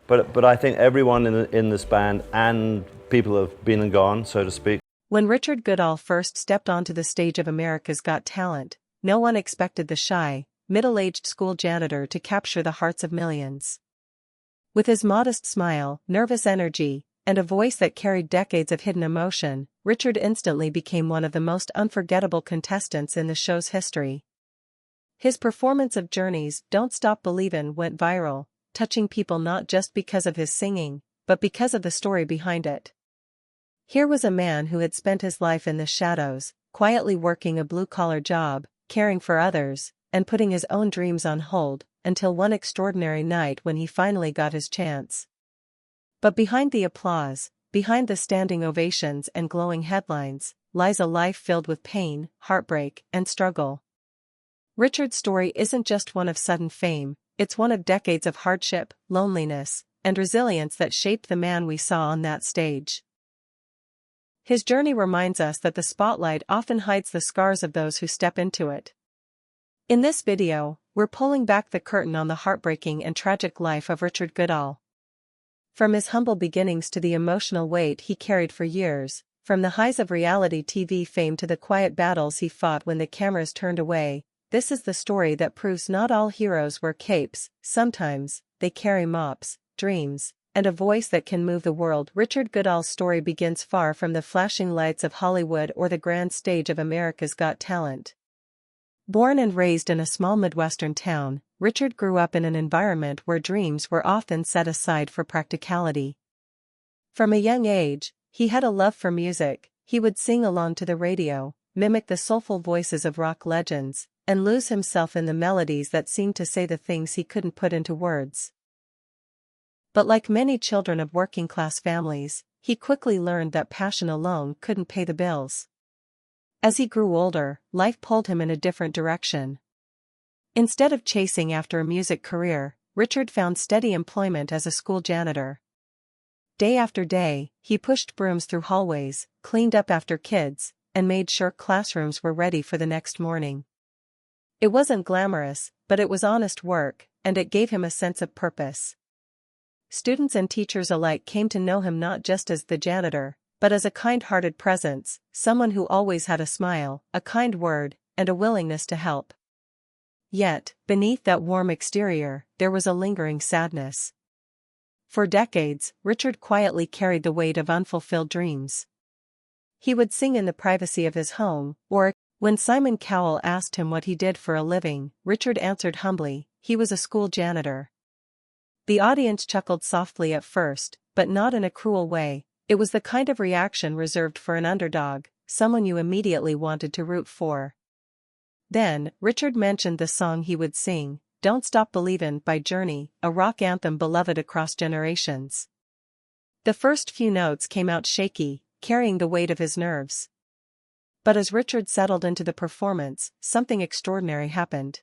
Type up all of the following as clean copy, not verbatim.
But I think everyone in this band and people have been and gone, so to speak. When Richard Goodall first stepped onto the stage of America's Got Talent, no one expected the shy, middle-aged school janitor to capture the hearts of millions. With his modest smile, nervous energy, and a voice that carried decades of hidden emotion, Richard instantly became one of the most unforgettable contestants in the show's history. His performance of Journey's "Don't Stop Believin'" went viral, touching people not just because of his singing, but because of the story behind it. Here was a man who had spent his life in the shadows, quietly working a blue-collar job, caring for others, and putting his own dreams on hold, until one extraordinary night when he finally got his chance. But behind the applause, behind the standing ovations and glowing headlines, lies a life filled with pain, heartbreak, and struggle. Richard's story isn't just one of sudden fame, it's one of decades of hardship, loneliness, and resilience that shaped the man we saw on that stage. His journey reminds us that the spotlight often hides the scars of those who step into it. In this video, we're pulling back the curtain on the heartbreaking and tragic life of Richard Goodall. From his humble beginnings to the emotional weight he carried for years, from the highs of reality TV fame to the quiet battles he fought when the cameras turned away, this is the story that proves not all heroes wear capes, sometimes they carry mops, dreams, and a voice that can move the world. Richard Goodall's story begins far from the flashing lights of Hollywood or the grand stage of America's Got Talent. Born and raised in a small Midwestern town, Richard grew up in an environment where dreams were often set aside for practicality. From a young age, he had a love for music. He would sing along to the radio, mimic the soulful voices of rock legends, and lose himself in the melodies that seemed to say the things he couldn't put into words. But like many children of working-class families, he quickly learned that passion alone couldn't pay the bills. As he grew older, life pulled him in a different direction. Instead of chasing after a music career, Richard found steady employment as a school janitor. Day after day, he pushed brooms through hallways, cleaned up after kids, and made sure classrooms were ready for the next morning. It wasn't glamorous, but it was honest work, and it gave him a sense of purpose. Students and teachers alike came to know him not just as the janitor, but as a kind-hearted presence, someone who always had a smile, a kind word, and a willingness to help. Yet, beneath that warm exterior, there was a lingering sadness. For decades, Richard quietly carried the weight of unfulfilled dreams. He would sing in the privacy of his home, or, when Simon Cowell asked him what he did for a living, Richard answered humbly, he was a school janitor. The audience chuckled softly at first, but not in a cruel way. It was the kind of reaction reserved for an underdog, someone you immediately wanted to root for. Then, Richard mentioned the song he would sing, "Don't Stop Believin'" by Journey, a rock anthem beloved across generations. The first few notes came out shaky, carrying the weight of his nerves. But as Richard settled into the performance, something extraordinary happened.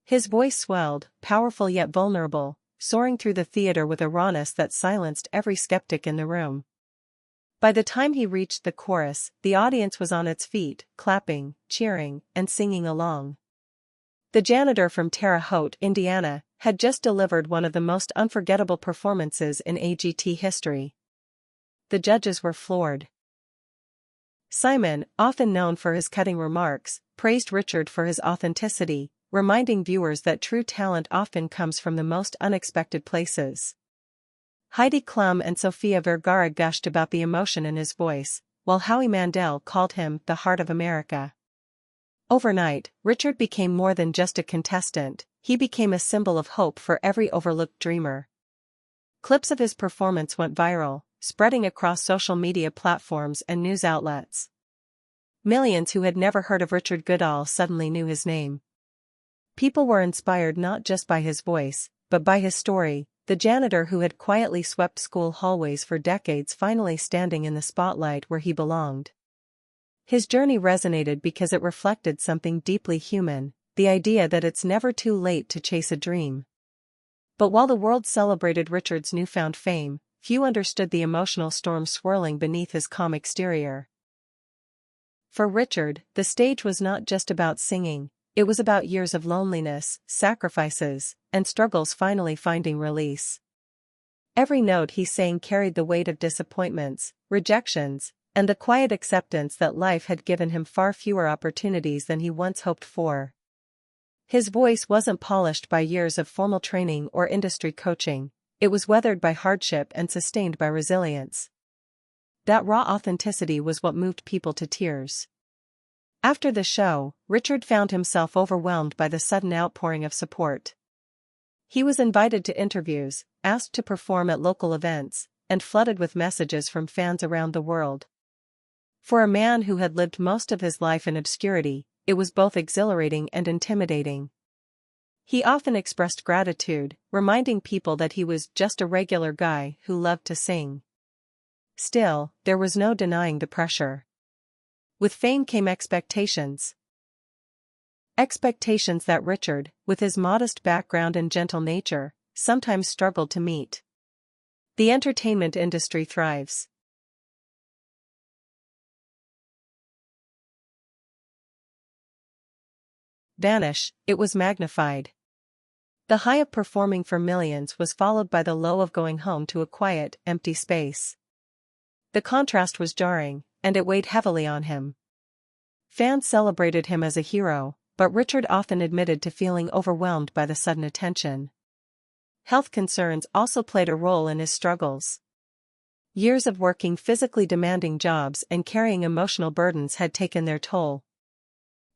His voice swelled, powerful yet vulnerable, soaring through the theater with a rawness that silenced every skeptic in the room. By the time he reached the chorus, the audience was on its feet, clapping, cheering, and singing along. The janitor from Terre Haute, Indiana, had just delivered one of the most unforgettable performances in AGT history. The judges were floored. Simon, often known for his cutting remarks, praised Richard for his authenticity, reminding viewers that true talent often comes from the most unexpected places. Heidi Klum and Sofia Vergara gushed about the emotion in his voice, while Howie Mandel called him the heart of America. Overnight, Richard became more than just a contestant, he became a symbol of hope for every overlooked dreamer. Clips of his performance went viral, spreading across social media platforms and news outlets. Millions who had never heard of Richard Goodall suddenly knew his name. People were inspired not just by his voice, but by his story, the janitor who had quietly swept school hallways for decades finally standing in the spotlight where he belonged. His journey resonated because it reflected something deeply human, the idea that it's never too late to chase a dream. But while the world celebrated Richard's newfound fame, few understood the emotional storm swirling beneath his calm exterior. For Richard, the stage was not just about singing. It was about years of loneliness, sacrifices, and struggles finally finding release. Every note he sang carried the weight of disappointments, rejections, and the quiet acceptance that life had given him far fewer opportunities than he once hoped for. His voice wasn't polished by years of formal training or industry coaching, it was weathered by hardship and sustained by resilience. That raw authenticity was what moved people to tears. After the show, Richard found himself overwhelmed by the sudden outpouring of support. He was invited to interviews, asked to perform at local events, and flooded with messages from fans around the world. For a man who had lived most of his life in obscurity, it was both exhilarating and intimidating. He often expressed gratitude, reminding people that he was just a regular guy who loved to sing. Still, there was no denying the pressure. With fame came expectations. Expectations that Richard, with his modest background and gentle nature, sometimes struggled to meet. The entertainment industry thrives. Vanish, it was magnified. The high of performing for millions was followed by the low of going home to a quiet, empty space. The contrast was jarring, and it weighed heavily on him. Fans celebrated him as a hero, but Richard often admitted to feeling overwhelmed by the sudden attention. Health concerns also played a role in his struggles. Years of working physically demanding jobs and carrying emotional burdens had taken their toll.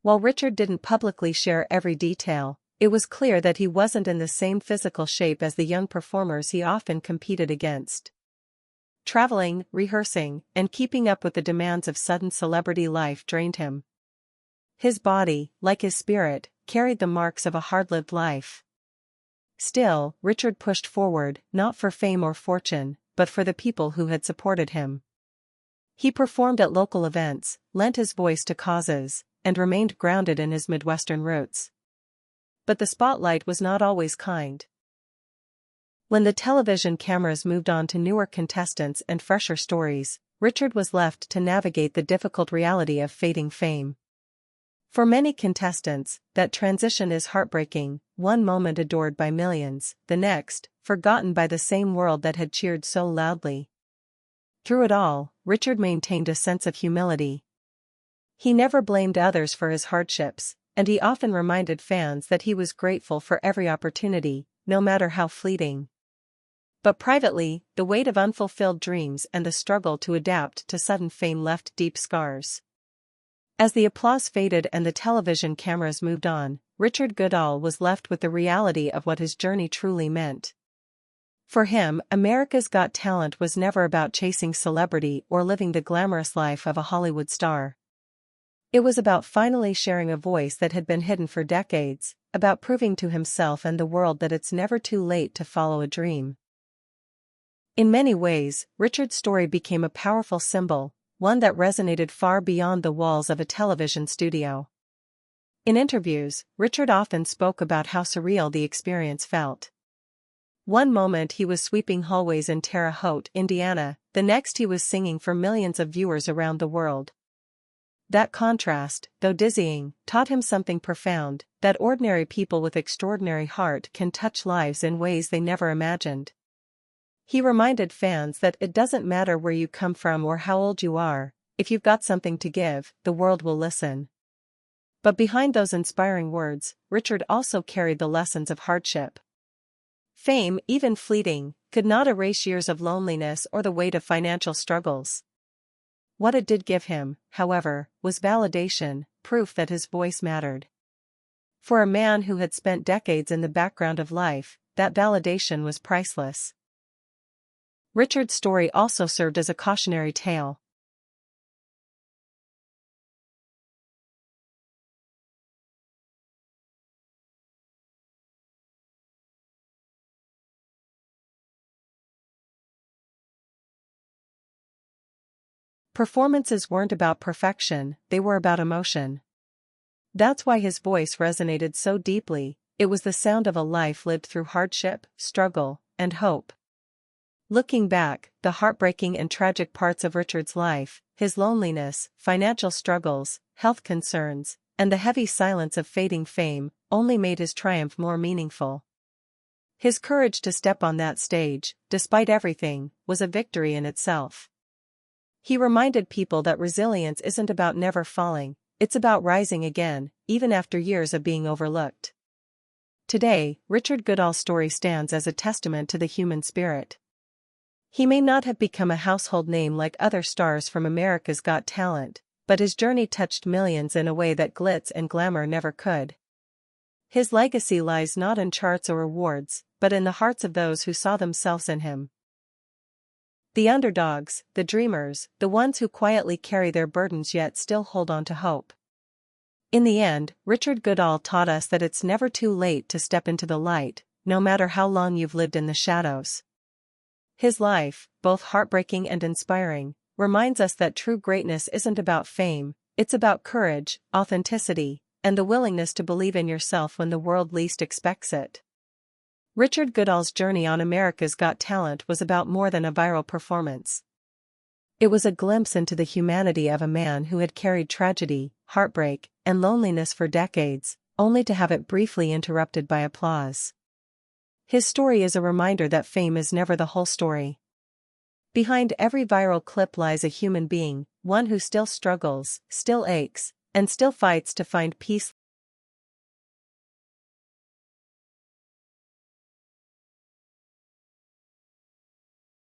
While Richard didn't publicly share every detail, it was clear that he wasn't in the same physical shape as the young performers he often competed against. Traveling, rehearsing, and keeping up with the demands of sudden celebrity life drained him. His body, like his spirit, carried the marks of a hard-lived life. Still, Richard pushed forward, not for fame or fortune, but for the people who had supported him. He performed at local events, lent his voice to causes, and remained grounded in his Midwestern roots. But the spotlight was not always kind. When the television cameras moved on to newer contestants and fresher stories, Richard was left to navigate the difficult reality of fading fame. For many contestants, that transition is heartbreaking, one moment adored by millions, the next, forgotten by the same world that had cheered so loudly. Through it all, Richard maintained a sense of humility. He never blamed others for his hardships, and he often reminded fans that he was grateful for every opportunity, no matter how fleeting. But privately, the weight of unfulfilled dreams and the struggle to adapt to sudden fame left deep scars. As the applause faded and the television cameras moved on, Richard Goodall was left with the reality of what his journey truly meant. For him, America's Got Talent was never about chasing celebrity or living the glamorous life of a Hollywood star. It was about finally sharing a voice that had been hidden for decades, about proving to himself and the world that it's never too late to follow a dream. In many ways, Richard's story became a powerful symbol, one that resonated far beyond the walls of a television studio. In interviews, Richard often spoke about how surreal the experience felt. One moment he was sweeping hallways in Terre Haute, Indiana, the next he was singing for millions of viewers around the world. That contrast, though dizzying, taught him something profound, that ordinary people with extraordinary heart can touch lives in ways they never imagined. He reminded fans that it doesn't matter where you come from or how old you are, if you've got something to give, the world will listen. But behind those inspiring words, Richard also carried the lessons of hardship. Fame, even fleeting, could not erase years of loneliness or the weight of financial struggles. What it did give him, however, was validation, proof that his voice mattered. For a man who had spent decades in the background of life, that validation was priceless. Richard's story also served as a cautionary tale. Performances weren't about perfection, they were about emotion. That's why his voice resonated so deeply, it was the sound of a life lived through hardship, struggle, and hope. Looking back, the heartbreaking and tragic parts of Richard's life, his loneliness, financial struggles, health concerns, and the heavy silence of fading fame, only made his triumph more meaningful. His courage to step on that stage, despite everything, was a victory in itself. He reminded people that resilience isn't about never falling, it's about rising again, even after years of being overlooked. Today, Richard Goodall's story stands as a testament to the human spirit. He may not have become a household name like other stars from America's Got Talent, but his journey touched millions in a way that glitz and glamour never could. His legacy lies not in charts or awards, but in the hearts of those who saw themselves in him. The underdogs, the dreamers, the ones who quietly carry their burdens yet still hold on to hope. In the end, Richard Goodall taught us that it's never too late to step into the light, no matter how long you've lived in the shadows. His life, both heartbreaking and inspiring, reminds us that true greatness isn't about fame, it's about courage, authenticity, and the willingness to believe in yourself when the world least expects it. Richard Goodall's journey on America's Got Talent was about more than a viral performance. It was a glimpse into the humanity of a man who had carried tragedy, heartbreak, and loneliness for decades, only to have it briefly interrupted by applause. His story is a reminder that fame is never the whole story. Behind every viral clip lies a human being, one who still struggles, still aches, and still fights to find peace.